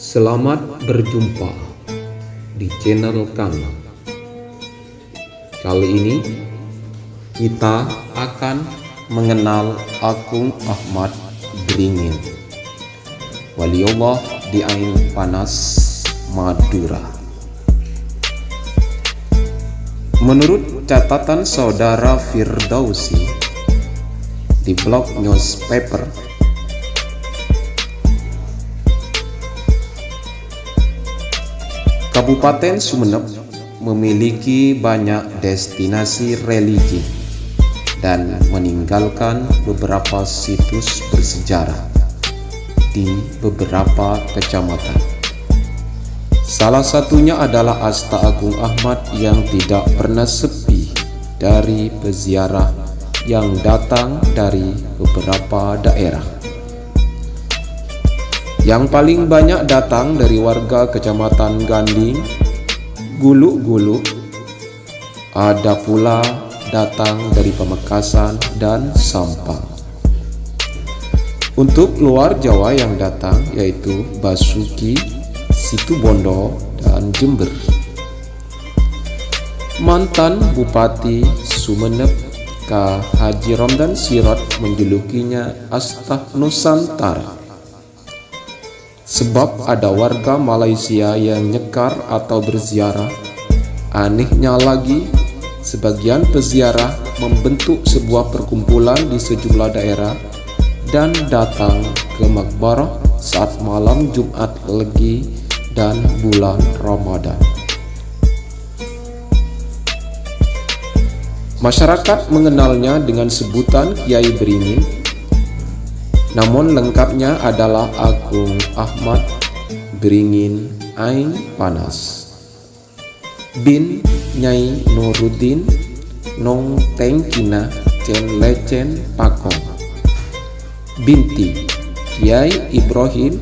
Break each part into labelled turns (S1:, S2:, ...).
S1: Selamat berjumpa di channel kami. Kali ini kita akan mengenal Agung Ahmad Beringin, Waliullah di Ain Panas, Madura. Menurut catatan saudara Firdausi di blog newspaper, Kabupaten Sumeneb memiliki banyak destinasi religi dan meninggalkan beberapa situs bersejarah di beberapa kecamatan. Salah satunya adalah Asta Agung Ahmad yang tidak pernah sepi dari peziarah yang datang dari beberapa daerah. Yang paling banyak datang dari warga Kecamatan Ganding, Guluk-Guluk, ada pula datang dari Pamekasan dan Sampang. Untuk luar Jawa yang datang yaitu Basuki, Situbondo, dan Jember. Mantan Bupati Sumeneb K. Haji Romdan Sirot menjulukinya Asta Nusantara, sebab ada warga Malaysia yang nyekar atau berziarah. Anehnya lagi, sebagian peziarah membentuk sebuah perkumpulan di sejumlah daerah dan datang ke Makbarah saat malam Jumat Legi dan bulan Ramadan. Masyarakat mengenalnya dengan sebutan Kiai Beringin, namun lengkapnya adalah Agung Ahmad Beringin Ain Panas bin Nyai Nuruddin Nong Tengkina Cen Lecen Pakong binti Kiai Ibrahim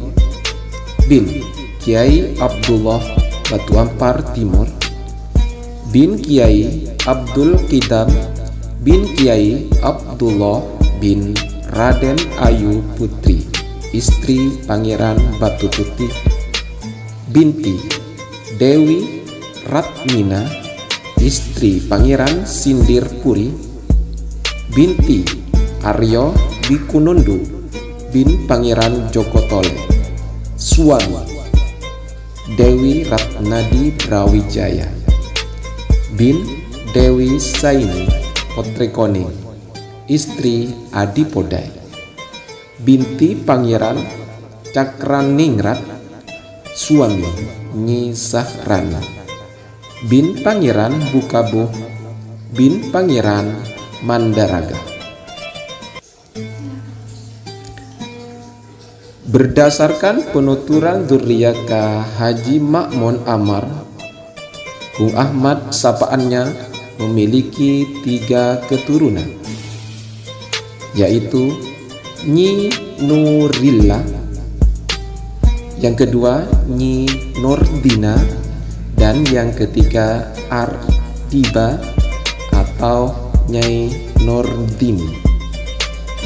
S1: bin Kiai Abdullah Batu Ampar Timur bin Kiai Abdul Qidam bin Kiai Abdullah bin Raden Ayu Putri, istri Pangeran Batu Putih, binti Dewi Ratmina, istri Pangeran Sindir Puri, binti Aryo Bikunundu bin Pangeran Jokotole, suami Dewi Ratnadi Brawijaya bin Dewi Saini Potrekoning, istri Adipodai, binti Pangeran Cakraningrat, suami Nyi Sahrana, bin Pangeran Bukabuh, bin Pangeran Mandaraga. Berdasarkan penuturan dzurriyyah Haji Ma'mun Amar, Gung Ahmad sapaannya memiliki 3 keturunan, yaitu Nyi Nurillah, yang kedua Nyi Nurdina, dan yang ketiga Ardiba atau Nyai Nurdini,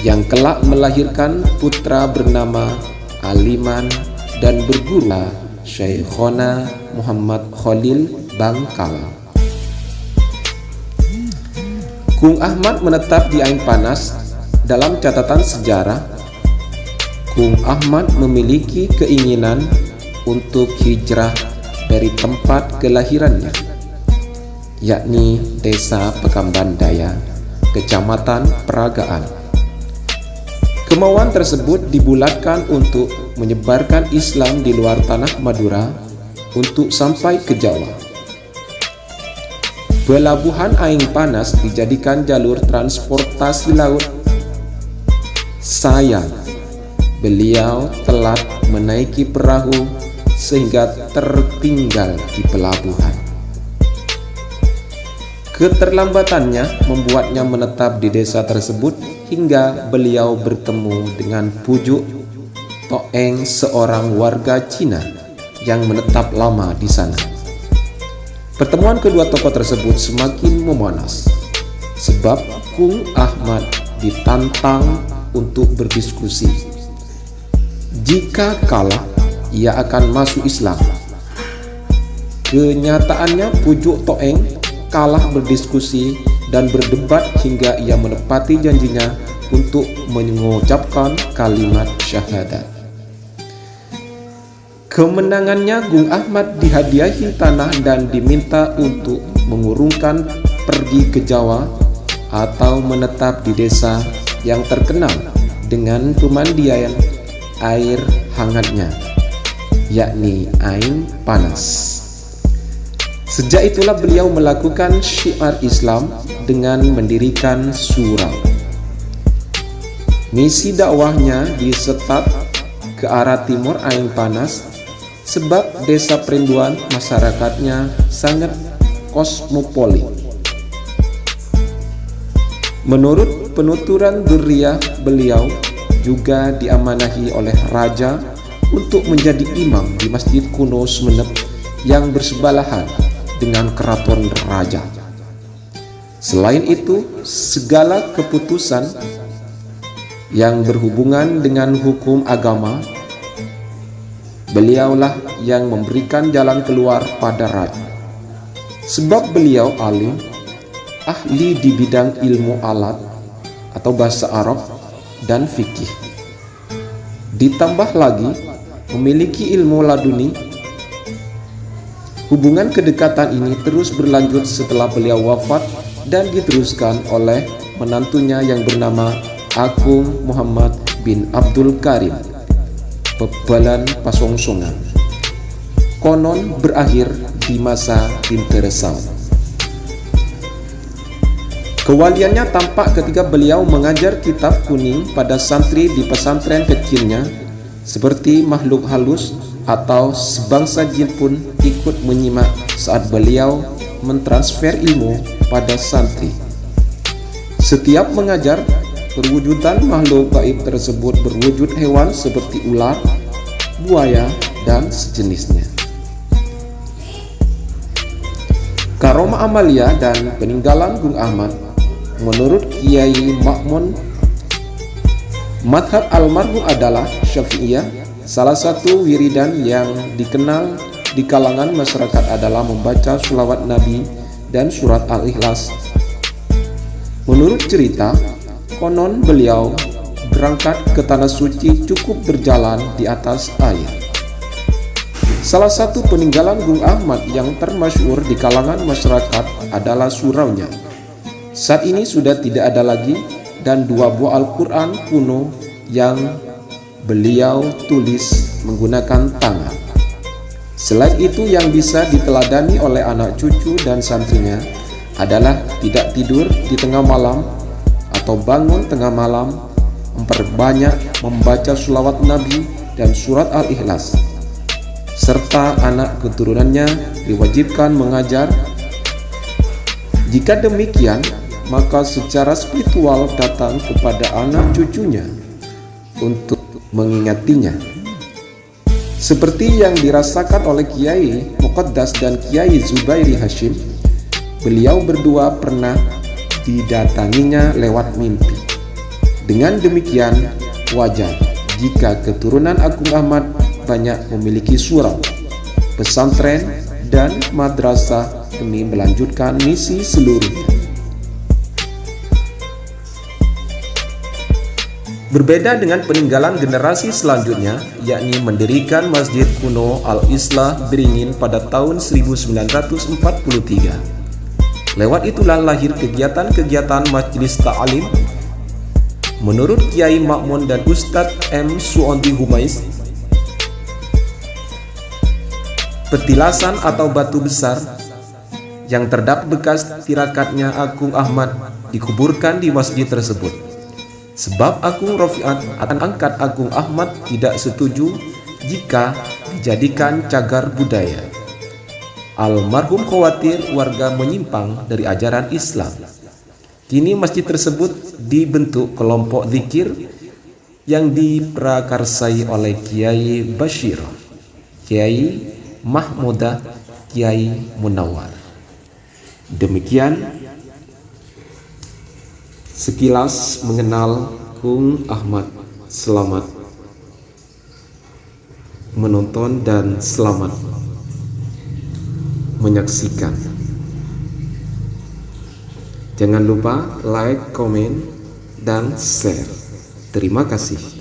S1: yang kelak melahirkan putra bernama Aliman dan berguru Syekhona Muhammad Khalil Bangkalan. Gung Ahmad menetap di Ain Panas. Dalam catatan sejarah, Gung Ahmad memiliki keinginan untuk hijrah dari tempat kelahirannya, yakni Desa Pekambandaya, Kecamatan Peragaan. Kemauan tersebut dibulatkan untuk menyebarkan Islam di luar tanah Madura untuk sampai ke Jawa. Pelabuhan Ain Panas dijadikan jalur transportasi laut. Sayang, beliau telat menaiki perahu sehingga tertinggal di pelabuhan. Keterlambatannya membuatnya menetap di desa tersebut hingga beliau bertemu dengan Pujuk Toeng, seorang warga Cina yang menetap lama di sana. Pertemuan kedua tokoh tersebut semakin memanas, sebab Gung Ahmad ditantang untuk berdiskusi. Jika kalah, ia akan masuk Islam. Kenyataannya Pujuk Toeng kalah berdiskusi dan berdebat hingga ia menepati janjinya untuk mengucapkan kalimat syahadat. Kemenangannya, Gung Ahmad dihadiahi tanah dan diminta untuk mengurungkan pergi ke Jawa atau menetap di desa yang terkenal dengan pemandian air hangatnya, yakni Ain Panas. Sejak itulah beliau melakukan syiar Islam dengan mendirikan surau. Misi dakwahnya disetat ke arah timur Ain Panas sebab desa perinduan masyarakatnya sangat kosmopolit. Menurut penuturan Durriyah, beliau juga diamanahi oleh raja untuk menjadi imam di masjid kuno Sumenep yang bersebelahan dengan keraton raja. Selain itu, segala keputusan yang berhubungan dengan hukum agama, beliaulah yang memberikan jalan keluar pada raja. Sebab beliau alim, ahli di bidang ilmu alat atau bahasa Arab dan fikih. Ditambah lagi memiliki ilmu laduni. Hubungan kedekatan ini terus berlanjut setelah beliau wafat dan diteruskan oleh menantunya yang bernama Agung Muhammad bin Abdul Karim, Pebalan Pasongsongan. Konon berakhir di masa Tinteresau. Kewaliannya tampak ketika beliau mengajar kitab kuning pada santri di pesantren kecilnya, seperti makhluk halus atau sebangsa jin pun ikut menyimak saat beliau mentransfer ilmu pada santri. Setiap mengajar, perwujudan makhluk gaib tersebut berwujud hewan seperti ular, buaya, dan sejenisnya. Karomah amalia dan peninggalan Gung Ahmad. Menurut Kiai Ma'mun, madhab almarhum adalah Syafi'iyah. Salah satu wiridan yang dikenal di kalangan masyarakat adalah membaca sholawat Nabi dan surat Al-Ikhlas. Menurut cerita, konon beliau berangkat ke tanah suci cukup berjalan di atas air. Salah satu peninggalan Gung Ahmad yang termasyhur di kalangan masyarakat adalah suraunya. Saat ini sudah tidak ada lagi, dan 2 buah Al-Quran kuno yang beliau tulis menggunakan tangan. Selain itu, yang bisa diteladani oleh anak cucu dan santrinya adalah tidak tidur di tengah malam atau bangun tengah malam, memperbanyak membaca sholawat Nabi dan surat Al-Ikhlas, serta anak keturunannya diwajibkan mengajar. Jika demikian, maka secara spiritual datang kepada anak cucunya untuk mengingatinya. Seperti yang dirasakan oleh Kiai Muqaddas dan Kiai Zubairi Hashim, beliau berdua pernah didatanginya lewat mimpi. Dengan demikian, wajar jika keturunan Agung Ahmad banyak memiliki surau, pesantren, dan madrasah demi melanjutkan misi seluruhnya. Berbeda dengan peninggalan generasi selanjutnya, yakni mendirikan Masjid Kuno Al-Islah Beringin pada tahun 1943. Lewat itulah lahir kegiatan-kegiatan Majelis Ta'lim. Menurut Kiai Ma'mun dan Ustadz M. Suondi Humais, petilasan atau batu besar yang terdapat bekas tirakatnya Agung Ahmad dikuburkan di masjid tersebut. Sebab Agung Rofiat akan angkat Agung Ahmad tidak setuju jika dijadikan cagar budaya. Almarhum khawatir warga menyimpang dari ajaran Islam. Kini masjid tersebut dibentuk kelompok zikir yang diprakarsai oleh Kiai Bashir, Kiai Mahmudah, Kiai Munawar. Demikian sekilas mengenal Gung Ahmad. Selamat menonton dan selamat menyaksikan. Jangan lupa like, komen, dan share. Terima kasih.